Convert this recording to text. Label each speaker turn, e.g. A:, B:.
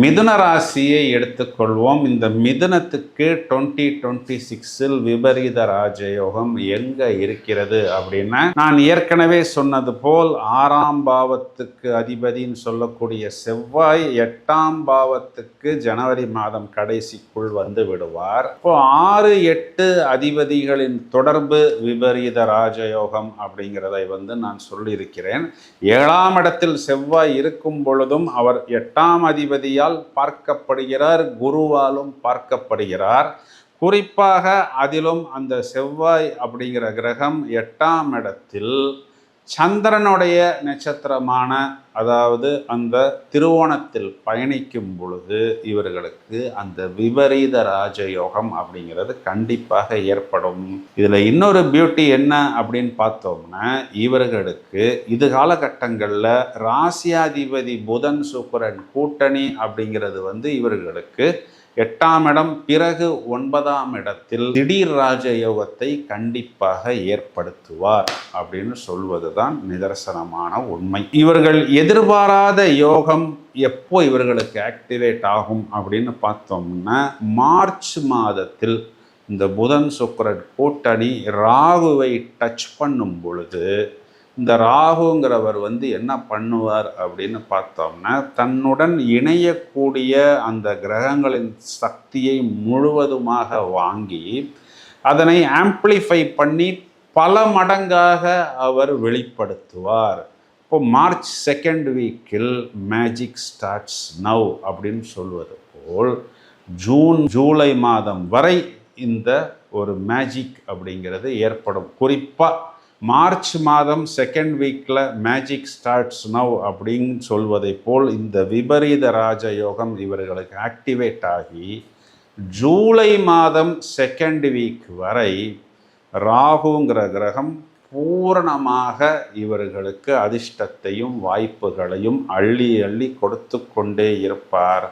A: மிதுன ராசியை எடுத்துக்கொள்வோம். இந்த மிதுனத்துக்கு 2026 விபரீத ராஜயோகம் எங்க இருக்கிறது அப்படின்னா, நான் ஏற்கனவே சொன்னது போல் 6ஆம் பாவத்துக்கு அதிபதின்னு சொல்லக்கூடிய செவ்வாய் 8ஆம் பாவத்துக்கு ஜனவரி மாதம் கடைசிக்குள் வந்து விடுவார். இப்போ 6-8 அதிபதிகளின் தொடர்பு விபரீத ராஜயோகம் அப்படிங்கிறதை நான் சொல்லியிருக்கிறேன். 7ஆம் இடத்தில் செவ்வாய் இருக்கும் பொழுதும் அவர் 8ஆம் அதிபதியால் பார்க்கப்படுகிறார், குருவாலும் பார்க்கப்படுகிறார். குறிப்பாக அதிலும் அந்த செவ்வாய் அப்படிங்கிற கிரகம் 8ஆம் இடத்தில் சந்திரனுடைய நட்சத்திரமான அதாவது அந்த திருவோணத்தில் பயணிக்கும் பொழுது இவர்களுக்கு அந்த விபரீத ராஜயோகம் அப்படிங்கிறது கண்டிப்பாக ஏற்படும். இதில் இன்னொரு பியூட்டி என்ன அப்படின்னு பார்த்தோம்னா, இவர்களுக்கு இது காலகட்டங்களில் ராசியாதிபதி புதன் சுக்கிரன் கூட்டணி அப்படிங்கிறது இவர்களுக்கு 8ஆம் இடம் பிறகு 9ஆம் இடத்தில் திடீர் ராஜயோகத்தை கண்டிப்பாக ஏற்படுத்துவார் அப்படின்னு சொல்வதுதான் நிதர்சனமான உண்மை. இவர்கள் எதிர்பாராத யோகம் எப்போ இவர்களுக்கு ஆக்டிவேட் ஆகும் அப்படின்னு பார்த்தோம்னா, மார்ச் மாதத்தில் இந்த புதன் சுக்கிரன் கூட்டணி ராகுவை டச் பண்ணும் பொழுது இந்த ராகுங்கிறவர் என்ன பண்ணுவார் அப்படின்னு பார்த்தோம்னா, தன்னுடன் இணையக்கூடிய அந்த கிரகங்களின் சக்தியை முழுவதுமாக வாங்கி அதனை ஆம்பிளிஃபை பண்ணி பல மடங்காக அவர் வெளிப்படுத்துவார். இப்போ மார்ச் 2nd வீக்கில் மேஜிக் ஸ்டார்ட்ஸ் நவ் அப்படின்னு சொல்வது போல் ஜூலை மாதம் வரை இந்த ஒரு மேஜிக் அப்படிங்கிறது ஏற்படும். குறிப்பாக மார்ச் மாதம் 2nd வீக்கில் மேஜிக் ஸ்டார்ட்ஸ் நவ் அப்படின்னு சொல்வதை போல் இந்த விபரீத ராஜயோகம் இவர்களுக்கு ஆக்டிவேட் ஆகி ஜூலை மாதம் 2nd வீக் வரை ராகுங்கிற கிரகம் பூரணமாக இவர்களுக்கு அதிர்ஷ்டத்தையும் வாய்ப்புகளையும் அள்ளி அள்ளி கொடுத்து கொண்டே இருப்பார்.